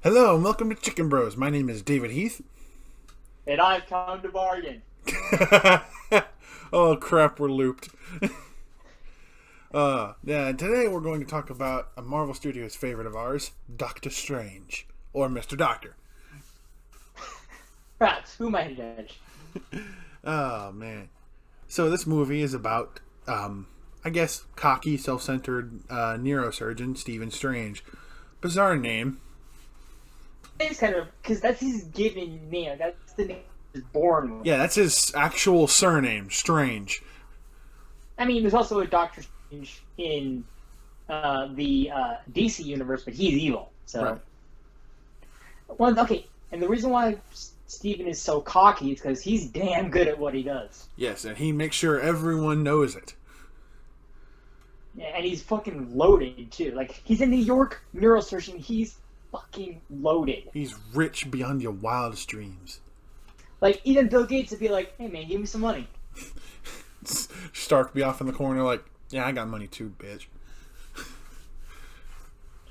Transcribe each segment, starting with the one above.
Hello and welcome to Chicken Bros. My name is David Heath. And I've come to bargain. Oh crap, we're looped. Today we're going to talk about a Marvel Studios favorite of ours, Doctor Strange, or Mr. Doctor. Perhaps, who might judge? Oh man. So this movie is about, I guess, cocky, self-centered neurosurgeon Stephen Strange. Bizarre name. It's kind of, because that's his given name. That's the name he's born with. Yeah, that's his actual surname, Strange. I mean, there's also a Doctor Strange in the DC universe, but he's evil. So, Right. Well, okay, and the reason why Steven is so cocky is because he's damn good at what he does. Yes, and he makes sure everyone knows it. Yeah, and he's fucking loaded, too. Like, he's a New York neurosurgeon. He's fucking loaded. He's rich beyond your wildest dreams. Like, even Bill Gates would be like, hey man, give me some money. Stark be off in the corner like, yeah, I got money too, bitch.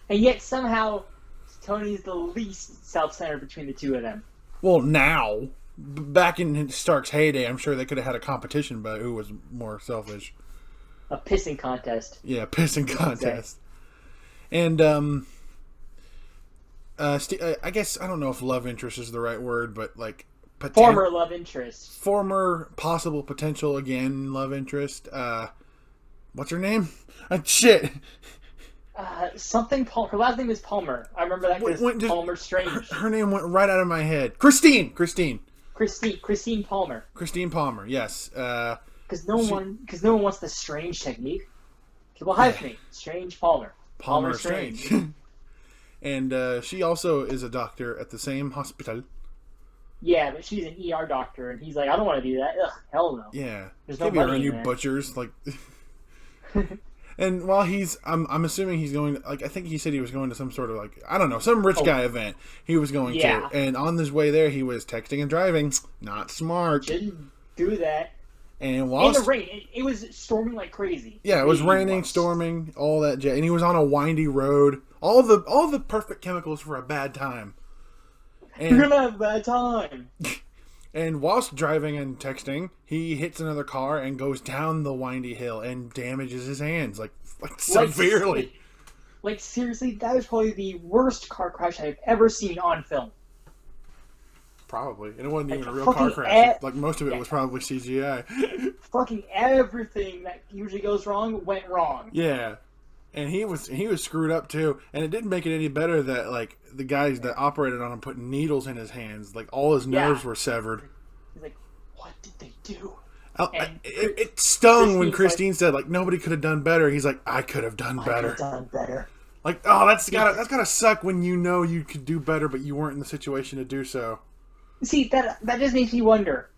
And yet somehow Tony's the least self-centered between the two of them. Well, now, back in Stark's heyday, I'm sure they could have had a competition about who was more selfish. A pissing contest. Yeah, pissing contest. And, I guess, I don't know if love interest is the right word, but like... Former love interest. Former possible potential, again, love interest. What's her name? Shit! Something Palmer. Her last name is Palmer. I remember that because Palmer Strange. Her name went right out of my head. Christine Palmer. Christine Palmer, yes. Because no one wants the Strange technique. Well, hyphenate. Strange Palmer. Palmer Strange. And she also is a doctor at the same hospital. Yeah, but she's an ER doctor, and he's like, I don't want to do that. Ugh, hell no. Yeah. There's no money on you there. Butchers. Like... And while I'm assuming he's going, like, I think he said he was going to some sort of, like, I don't know, some rich guy event he was going to. And on his way there, he was texting and driving. Not smart. Shouldn't do that. And while... In the rain. It was storming like crazy. Yeah, it was raining, storming, all that jazz. And he was on a windy road. All the perfect chemicals for a bad time. And, you're gonna have a bad time. And whilst driving and texting, he hits another car and goes down the windy hill and damages his hands, like severely. Like seriously, that was probably the worst car crash I've ever seen on film. Probably. And it wasn't even a real car crash. Like most of it was probably CGI. Fucking everything that usually goes wrong went wrong. Yeah. And he was screwed up too, and it didn't make it any better that like the guys that operated on him put needles in his hands, like all his nerves were severed. He's like, "What did they do?" It stung when Christine said like nobody could have done better. He's like, I could have done better. Like, oh, that's gotta suck when you know you could do better, but you weren't in the situation to do so. See, that just makes me wonder.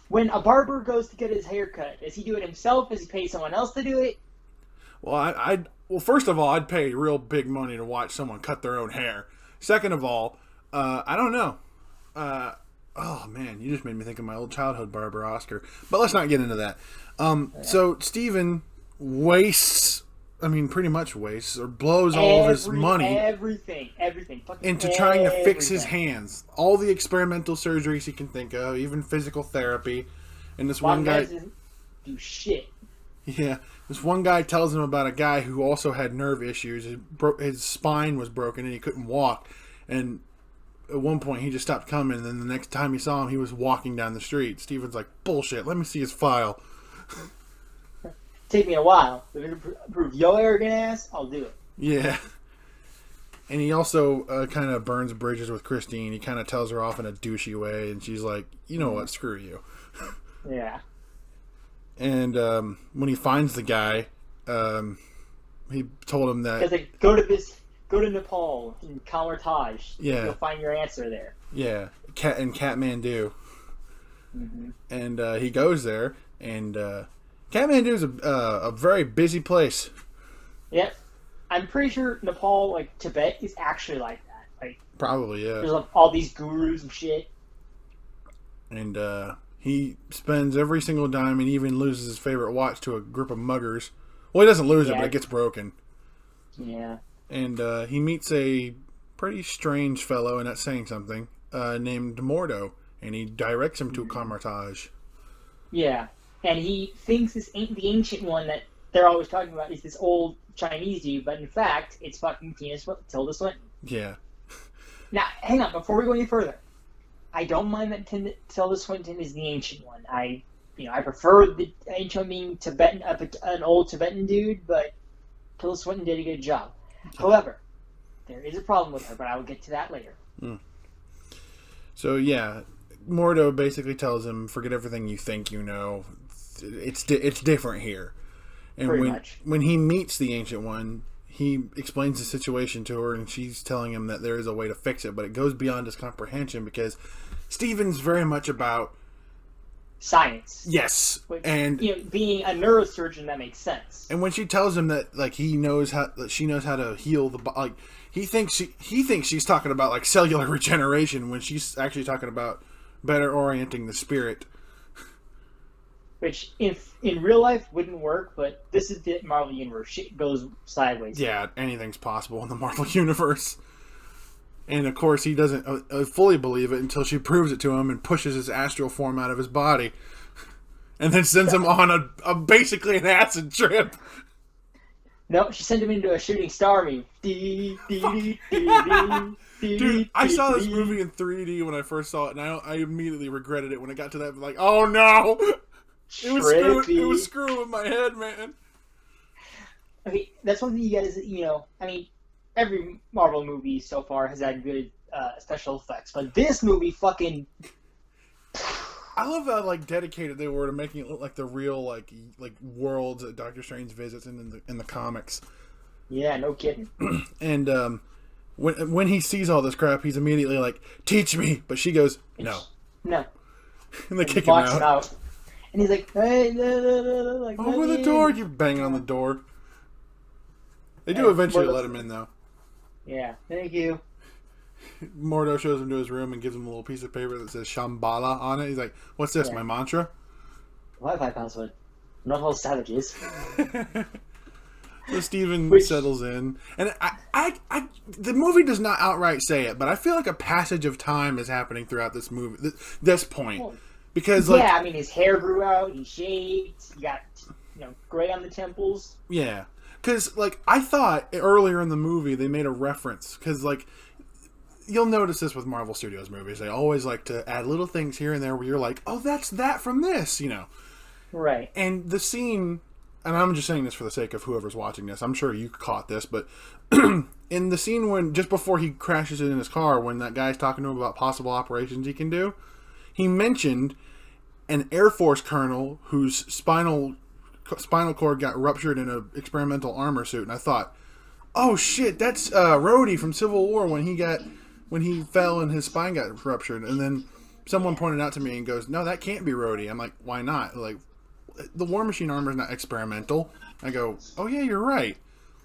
When a barber goes to get his hair cut, does he do it himself? Does he pay someone else to do it? Well, Well, first of all, I'd pay real big money to watch someone cut their own hair. Second of all, I don't know. Oh, man, you just made me think of my old childhood barber, Oscar. But let's not get into that. So Steven pretty much wastes or blows all of his money. Everything. Into trying to fix his hands. All the experimental surgeries he can think of, even physical therapy. And this one guy doesn't do shit. Yeah, this one guy tells him about a guy who also had nerve issues. His spine was broken and he couldn't walk. And at one point he just stopped coming, and then the next time he saw him, he was walking down the street. Steven's like, bullshit, let me see his file. Take me a while. If it prove your arrogant ass, I'll do it. Yeah. And he also kind of burns bridges with Christine. He kind of tells her off in a douchey way, and she's like, you know what, screw you. Yeah. And when he finds the guy, he told him that... Like, go to Nepal in Kalartaj. Yeah. You'll find your answer there. Yeah, in Kathmandu. Mm-hmm. And he goes there, and Kathmandu is a very busy place. Yep. I'm pretty sure Nepal, like Tibet, is actually like that. Like, probably, yeah. There's like, all these gurus and shit. And he spends every single dime and even loses his favorite watch to a group of muggers. Well, he doesn't lose it, but it gets broken. Yeah. And he meets a pretty strange fellow, and that's saying something, named Mordo, and he directs him to Kamar-Taj. Yeah, and he thinks the Ancient One that they're always talking about is this old Chinese dude, but in fact, it's fucking Tilda Swinton. Yeah. Now, hang on, before we go any further, I don't mind that Tilda Swinton is the Ancient One. I prefer the Ancient One being Tibetan, an old Tibetan dude, but Tilda Swinton did a good job. However, there is a problem with her, but I will get to that later. So yeah, Mordo basically tells him, "Forget everything you think you know. It's different here." And when he meets the Ancient One, he explains the situation to her, and she's telling him that there is a way to fix it, but it goes beyond his comprehension because Steven's very much about science. Yes, which, and being a neurosurgeon, that makes sense. And when she tells him that, like, she knows how to heal the body, he thinks she's talking about like cellular regeneration when she's actually talking about better orienting the spirit. Which, if in real life, wouldn't work, but this is the Marvel Universe. Shit goes sideways. Yeah, anything's possible in the Marvel Universe. And, of course, he doesn't fully believe it until she proves it to him and pushes his astral form out of his body. And then sends him on basically an acid trip. No, she sent him into a shooting star meme. Dude, I saw this movie in 3D when I first saw it, and I immediately regretted it when I got to that. Like, oh no! It was screwing with my head, man. Okay, that's one thing you guys, every Marvel movie so far has had good special effects, but this movie fucking... I love how like dedicated they were to making it look like the real like worlds that Doctor Strange visits in the comics. Yeah, no kidding. And when he sees all this crap, he's immediately like, "Teach me," but she goes, "No." No. And they kick him out. And he's like, "Hey, like, over the door!" You're banging on the door. They do eventually let him in, though. Yeah, thank you. Mordo shows him to his room and gives him a little piece of paper that says Shambhala on it. He's like, "What's this, my mantra?" Wi-Fi password. Not all savages. So Steven settles in. And the movie does not outright say it, but I feel like a passage of time is happening throughout this movie, this point. Well, because, his hair grew out, he shaved, he got, gray on the temples. Yeah. Because, I thought earlier in the movie they made a reference. Because, you'll notice this with Marvel Studios movies. They always like to add little things here and there where you're like, oh, that's that from this, Right. And the scene, and I'm just saying this for the sake of whoever's watching this, I'm sure you caught this, but in the scene when, just before he crashes in his car, when that guy's talking to him about possible operations he can do, he mentioned an Air Force colonel whose spinal cord got ruptured in an experimental armor suit, and I thought, oh shit, that's Rhodey from Civil War when he fell and his spine got ruptured. And then someone pointed out to me and goes, no, that can't be Rhodey. I'm like, why not? Like, the War Machine armor is not experimental. I go, oh yeah, you're right.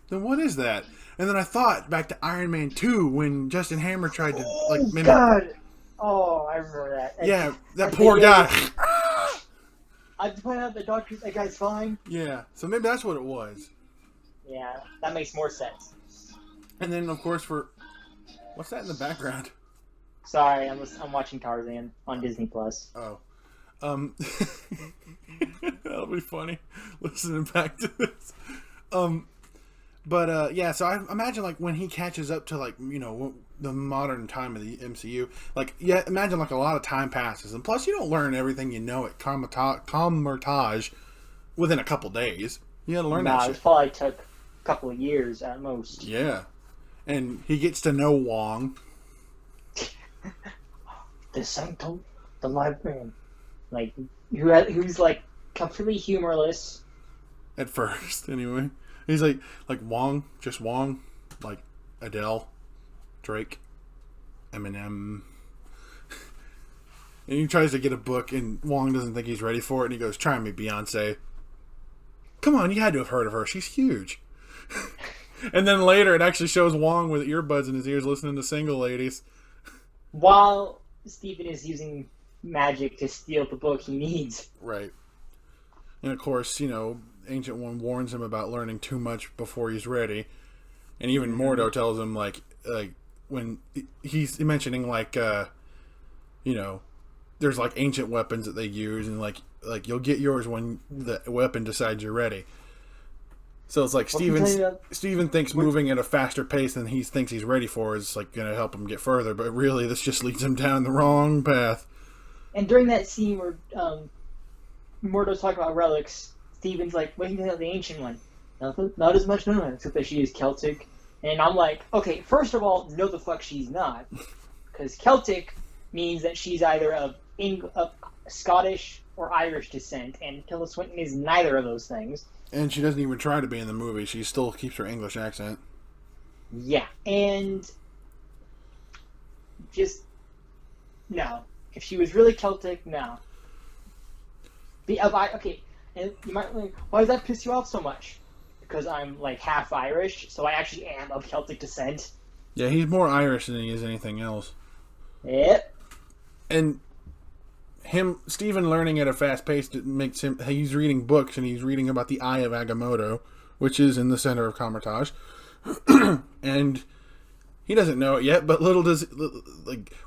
Then what is that? And then I thought back to Iron Man 2 when Justin Hammer tried to mimic. God. Oh, I remember that. Yeah, that poor guy. I point out that guy's fine. Yeah, so maybe that's what it was. Yeah, that makes more sense. And then, of course, what's that in the background? Sorry, I'm watching Tarzan on Disney Plus. Oh, that'll be funny. Listening back to this. Yeah. So I imagine when he catches up to the modern time of the MCU, imagine a lot of time passes, and plus you don't learn everything you know at Kamar-Taj within a couple days. You got to learn that shit. It probably took a couple of years at most. Yeah, and he gets to know Wong. The Sanctum, the librarian, who's completely humorless. At first, anyway, he's like Wong, just Wong, like Adele, Drake, Eminem. And he tries to get a book, and Wong doesn't think he's ready for it, and he goes, "Try me, Beyonce." Come on, you had to have heard of her. She's huge. And then later, it actually shows Wong with earbuds in his ears listening to Single Ladies. While Steven is using magic to steal the book he needs. Right. And of course, Ancient One warns him about learning too much before he's ready. And even Mordo tells him, when he's mentioning like there's like ancient weapons that they use, and like you'll get yours when the weapon decides you're ready. So it's like Steven thinks moving at a faster pace than he thinks he's ready for is like going to help him get further, but really this just leads him down the wrong path. And during that scene where Mordo's talking about relics, Steven's like, what do you think of the ancient one? Nothing, not as much known, except that she is Celtic. And I'm like, okay, first of all, no the fuck she's not. Because Celtic means that she's either of Scottish or Irish descent, and Tilda Swinton is neither of those things. And she doesn't even try to be in the movie. She still keeps her English accent. Yeah, and just, no. If she was really Celtic, no. Okay, and you might think, why does that piss you off so much? Because I'm like half Irish, so I actually am of Celtic descent. Yeah, he's more Irish than he is anything else. Yep. And Steven learning at a fast pace makes him. He's reading books, and he's reading about the Eye of Agamotto, which is in the center of Kamar-Taj, and he doesn't know it yet. But little does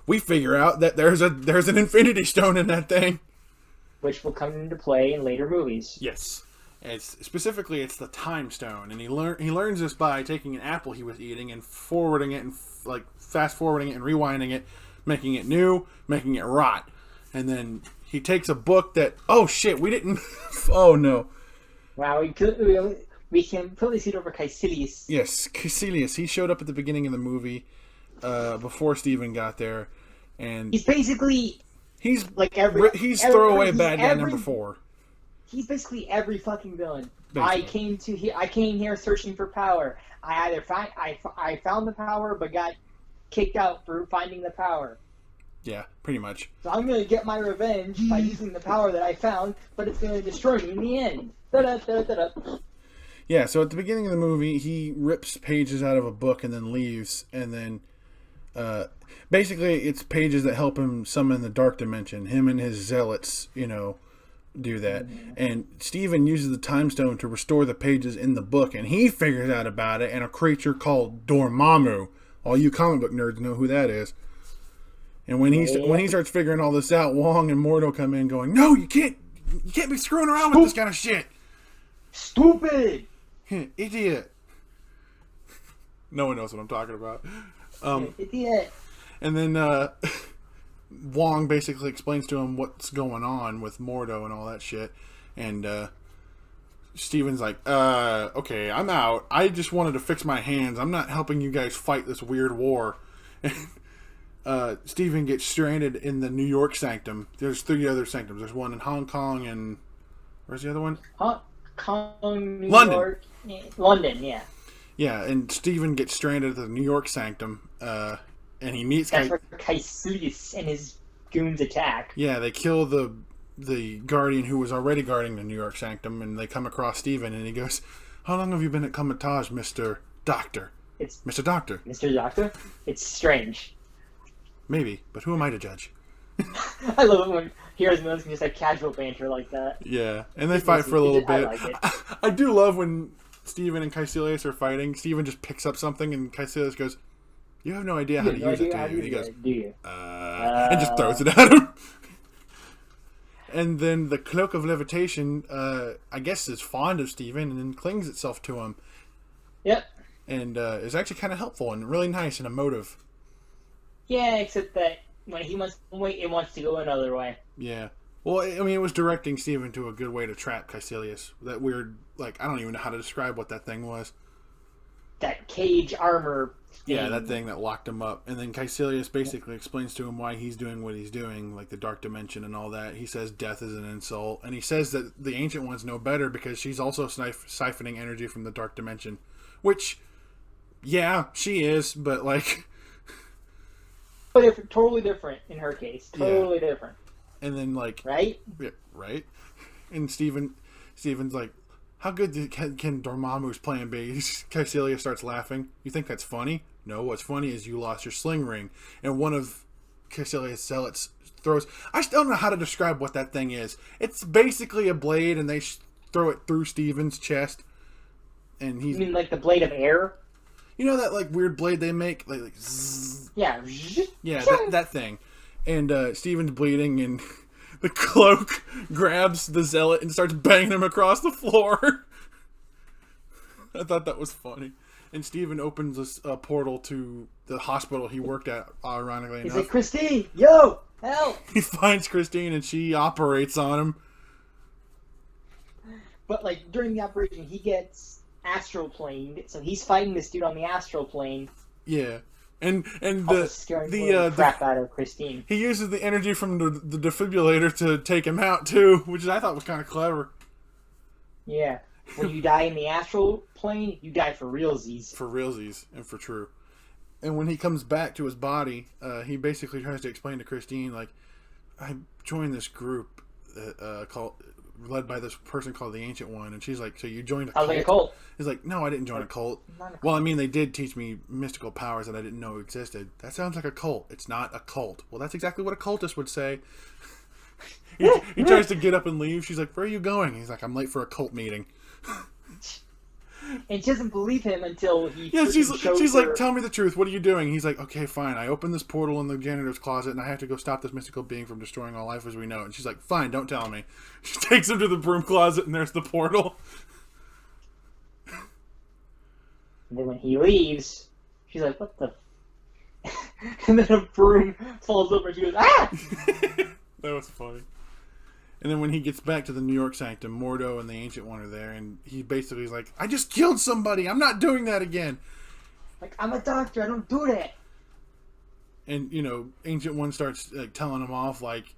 we figure out that there's an Infinity Stone in that thing, which will come into play in later movies. Yes, it's the Time Stone, and he learns this by taking an apple he was eating and forwarding it and fast forwarding it and rewinding it, making it new, making it rot. And then he takes a book that, oh shit, we didn't, oh no. Wow, we can totally see it over Caecilius. Yes, Caecilius. He showed up at the beginning of the movie before Steven got there. And he's basically, he's throwaway bad guy number 4. He's basically every fucking villain. Basically. I came here searching for power. I found the power, but got kicked out for finding the power. Yeah, pretty much. So I'm going to get my revenge by using the power that I found, but it's going to destroy me in the end. Da-da-da-da-da. Yeah, so at the beginning of the movie, he rips pages out of a book and then leaves, and then basically it's pages that help him summon the dark dimension. Him and his zealots, do that. And Steven uses the Time Stone to restore the pages in the book, and he figures out about it and a creature called Dormammu. All you comic book nerds know who that is. And when he starts figuring all this out, Wong and Mordo come in going, no, you can't be screwing around with this kind of shit. Stupid. Idiot. No one knows what I'm talking about. Idiot. And then Wong basically explains to him what's going on with Mordo and all that shit. And Steven's like, okay, I'm out. I just wanted to fix my hands. I'm not helping you guys fight this weird war. Steven gets stranded in the New York sanctum. There's 3 other sanctums. There's one in Hong Kong and... Where's the other one? Hong Kong, New London. York. London, yeah. Yeah, and Steven gets stranded at the New York sanctum, and he meets... That's where Caecilius and his goons attack. Yeah, they kill the guardian who was already guarding the New York sanctum, and they come across Steven, and he goes, how long have you been at Kamar-Taj, Mr. Doctor? Mr. Doctor. Mr. Doctor? It's strange. Maybe, but who am I to judge? I love it when heroes and villains can just have casual banter like that. Yeah, and they fight for a little bit. I like it. I do love when Steven and Caecilius are fighting. Steven just picks up something, and Caecilius goes, you have no idea how to use it, do you? He goes, do you? And just throws it at him. And then the Cloak of Levitation, I guess, is fond of Steven and then clings itself to him. Yep. And is actually kind of helpful and really nice and emotive. Yeah, except that when he wants one way, it wants to go another way. Yeah. Well, I mean, it was directing Steven to a good way to trap Caecilius. That weird, I don't even know how to describe what that thing was. That cage armor thing. Yeah, that thing that locked him up. And then Caecilius basically explains to him why he's doing what he's doing, like the Dark Dimension and all that. He says death is an insult. And he says that the Ancient Ones know better because she's also siphoning energy from the Dark Dimension. Which, yeah, she is, but But totally different in her case. Totally different. And then, right? Yeah, right? And Steven's like, how good can Dormammu's plan be? Caecilius starts laughing. You think that's funny? No, what's funny is you lost your sling ring. And one of Caecilius' zealots throws... I still don't know how to describe what that thing is. It's basically a blade, and they throw it through Steven's chest. And he's... You mean like the blade of air? You know that like weird blade they make, like zzz. Yeah. Yeah, that thing. And Steven's bleeding, and the cloak grabs the zealot and starts banging him across the floor. I thought that was funny. And Steven opens a portal to the hospital he worked at, ironically enough. He's like, Christine, yo, help! He finds Christine, and she operates on him. But, like, during the operation, he gets astral planed, so he's fighting this dude on the astral plane. Yeah. And Scaring the crap out of Christine. He uses the energy from the defibrillator to take him out, too, which I thought was kind of clever. Yeah. When you die in the astral plane, you die for realsies. For realsies, and for true. And when he comes back to his body, he basically tries to explain to Christine, like, I joined this group led by this person called the Ancient One, and she's like, so you joined a cult? I was like, a cult. He's like, no, I didn't join a cult. Well, I mean, they did teach me mystical powers that I didn't know existed. That sounds like a cult. It's not a cult. Well, that's exactly what a cultist would say. He tries to get up and leave. She's like, where are you going? He's like, I'm late for a cult meeting. And she doesn't believe him until he she's like, tell me the truth. What are you doing? He's like, okay, fine. I opened this portal in the janitor's closet, and I have to go stop this mystical being from destroying all life as we know it. And she's like, fine, don't tell me. She takes him to the broom closet, and there's the portal. And then when he leaves, she's like, what the... And then a broom falls over, and she goes, ah! That was funny. And then when he gets back to the New York Sanctum, Mordo and the Ancient One are there, and he basically is like, I just killed somebody! I'm not doing that again! Like, I'm a doctor, I don't do that! And, you know, Ancient One starts like telling him off, like,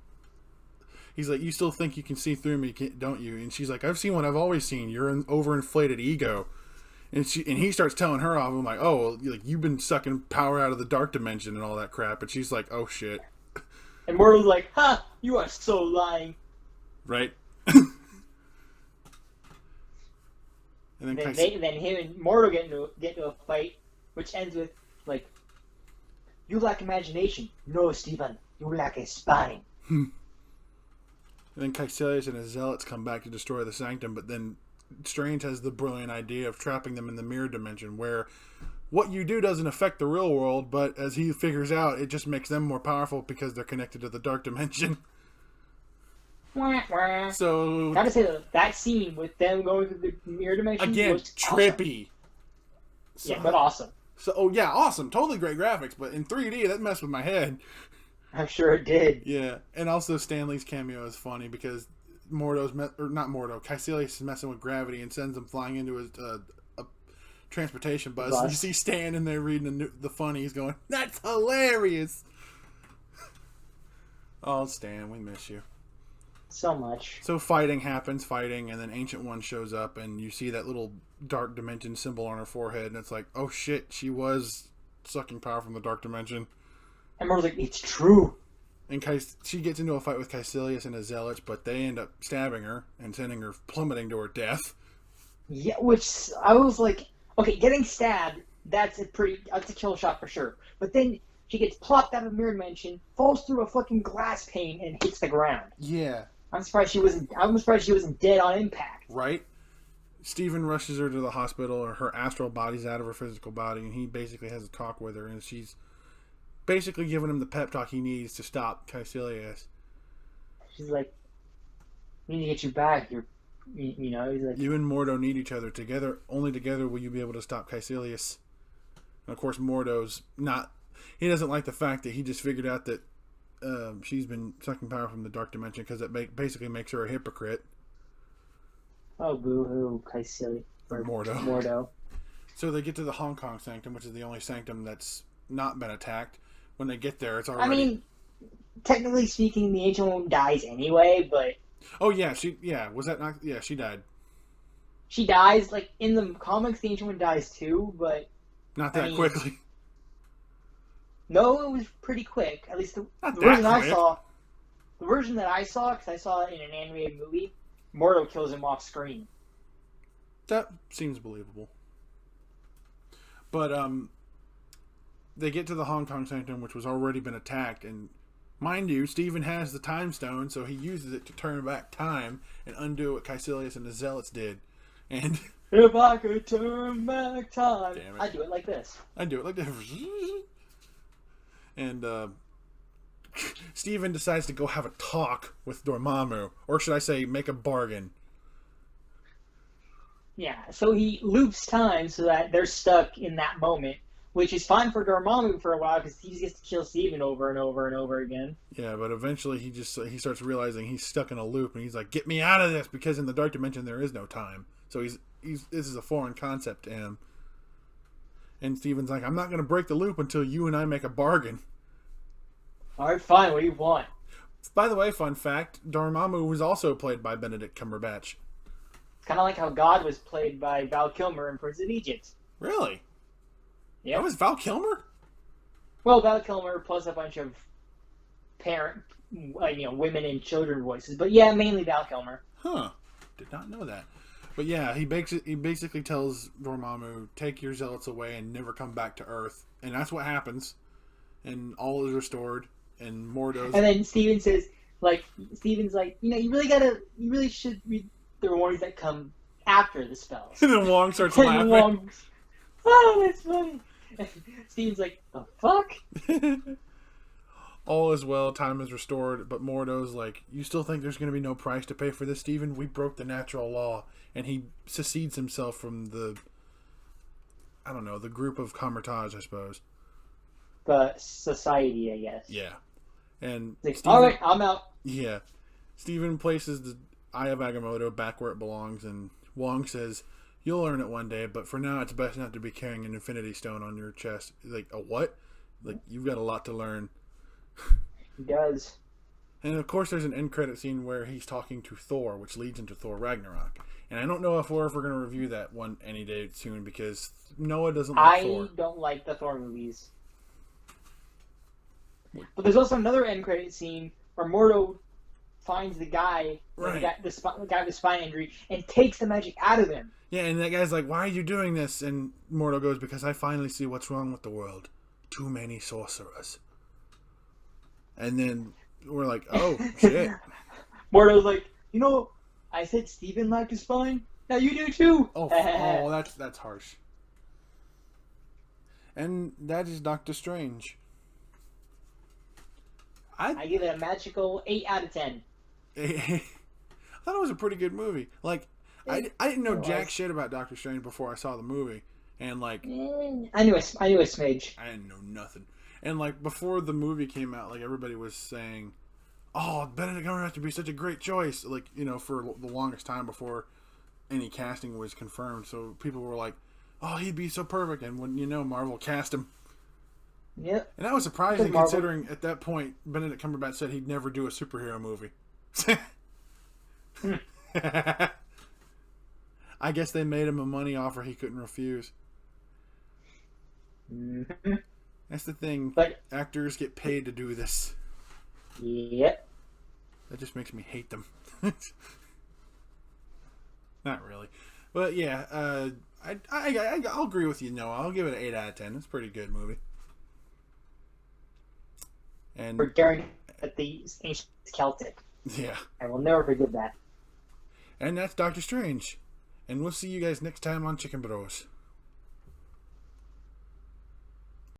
he's like, you still think you can see through me, don't you? And she's like, I've seen what I've always seen. You're an overinflated ego. And he starts telling her off. I'm like, oh, like, you've been sucking power out of the dark dimension and all that crap. And she's like, oh, shit. And Mordo's like, ha! You are so lying. Right? And then him and Mordo get into a fight, which ends with, like, you lack imagination. No, Stephen, you lack a spine. And then Caecilius and his zealots come back to destroy the Sanctum, but then Strange has the brilliant idea of trapping them in the mirror dimension, where what you do doesn't affect the real world, but as he figures out, it just makes them more powerful because they're connected to the dark dimension. So gotta say that scene with them going through the mirror dimension again was trippy. Awesome. So, yeah, but awesome. So awesome, totally great graphics, but in 3D that messed with my head. I'm sure it did. Yeah, and also Stanley's cameo is funny because Caecilius is messing with gravity and sends him flying into his a transportation bus. And you see Stan in there reading the funnies, going, "That's hilarious." Oh, Stan, we miss you. So much. So fighting happens, and then Ancient One shows up, and you see that little dark dimension symbol on her forehead, and it's like, oh shit, she was sucking power from the dark dimension. And Mordo's like, it's true. And she gets into a fight with Caecilius and his zealots, but they end up stabbing her and sending her plummeting to her death. Yeah, which I was like, okay, getting stabbed, that's a kill shot for sure. But then she gets plopped out of the mirror dimension, falls through a fucking glass pane, and hits the ground. Yeah. I'm surprised she wasn't dead on impact. Right? Steven rushes her to the hospital, or her astral body's out of her physical body, and he basically has a talk with her, and she's basically giving him the pep talk he needs to stop Caecilius. She's like, we need to get you back. You know, he's like, you and Mordo need each other. Together, only together will you be able to stop Caecilius. And of course, Mordo's not, he doesn't like the fact that he just figured out that she's been sucking power from the dark dimension, because it basically makes her a hypocrite. Oh, boo-hoo, Caecilius. Or Mordo. So they get to the Hong Kong Sanctum, which is the only sanctum that's not been attacked. When they get there, it's already... I mean, technically speaking, the Ancient One dies anyway, but... Oh, yeah, she died. She dies, like, in the comics, the Ancient One dies too, but... Not that quickly. No, it was pretty quick. At least the version that I saw, because I saw it in an animated movie, Mordo kills him off screen. That seems believable. But, they get to the Hong Kong Sanctum, which was already been attacked, and mind you, Steven has the Time Stone, so he uses it to turn back time and undo what Caecilius and the Zealots did. And If I could turn back time, Damn it. I'd do it like this. I do it like that. And Steven decides to go have a talk with Dormammu, or should I say, make a bargain. Yeah, so he loops time so that they're stuck in that moment, which is fine for Dormammu for a while because he just gets to kill Steven over and over and over again. Yeah, but eventually he starts realizing he's stuck in a loop, and he's like, "Get me out of this!" Because in the Dark Dimension there is no time. So he's this is a foreign concept to him. And Steven's like, "I'm not going to break the loop until you and I make a bargain." All right, fine. What do you want? By the way, fun fact: Dormammu was also played by Benedict Cumberbatch. It's kind of like how God was played by Val Kilmer in Prince of Egypt. Really? Yeah. That was Val Kilmer? Well, Val Kilmer plus a bunch of women and children voices, but yeah, mainly Val Kilmer. Huh? Did not know that. But yeah, he basically tells Dormammu, "Take your zealots away and never come back to Earth," and that's what happens. And all is restored, and Mordo's. And then Steven's like, you really should read the warnings that come after the spells. And then Wong starts laughing. Wong's, oh, that's funny. And Steven's like, the fuck? All is well, time is restored, but Mordo's like, "You still think there's going to be no price to pay for this, Steven? We broke the natural law." And he secedes himself from the group of Camertage, I suppose. The society, I guess. Yeah. And like, Steven, all right, I'm out. Yeah. Steven places the Eye of Agamotto back where it belongs, and Wong says, "You'll earn it one day, but for now it's best not to be carrying an Infinity Stone on your chest." Like, a what? Like, you've got a lot to learn. He does. And of course there's an end credit scene where he's talking to Thor, which leads into Thor Ragnarok. And I don't know if we're ever going to review that one any day soon, because Noah doesn't like Thor. I don't like the Thor movies. But there's also another end credit scene where Mordo finds the guy, right. the guy with the spine injury, and takes the magic out of him. Yeah, and that guy's like, "Why are you doing this?" And Mordo goes, "Because I finally see what's wrong with the world. Too many sorcerers." And then we're like, "Oh, shit." Mordo's like, I said Steven liked his spine. Now you do too. Oh, that's harsh. And that is Doctor Strange. I give it a magical 8 out of 10. I thought it was a pretty good movie. Like, I didn't know jack shit about Doctor Strange before I saw the movie, and like, I knew a smidge. I didn't know nothing. And like before the movie came out, like everybody was saying, "Oh, Benedict Cumberbatch would be such a great choice." Like, for the longest time before any casting was confirmed, so people were like, "Oh, he'd be so perfect." And when Marvel cast him. Yep. And that was surprising considering at that point Benedict Cumberbatch said he'd never do a superhero movie. I guess they made him a money offer he couldn't refuse. Mm-hmm. That's the thing. But actors get paid to do this. Yep. That just makes me hate them. Not really. But yeah, I'll agree with you, Noah. I'll give it an 8 out of 10. It's a pretty good movie. And we're daring at the ancient Celtic. Yeah. I will never forget that. And that's Doctor Strange. And we'll see you guys next time on Chicken Bros.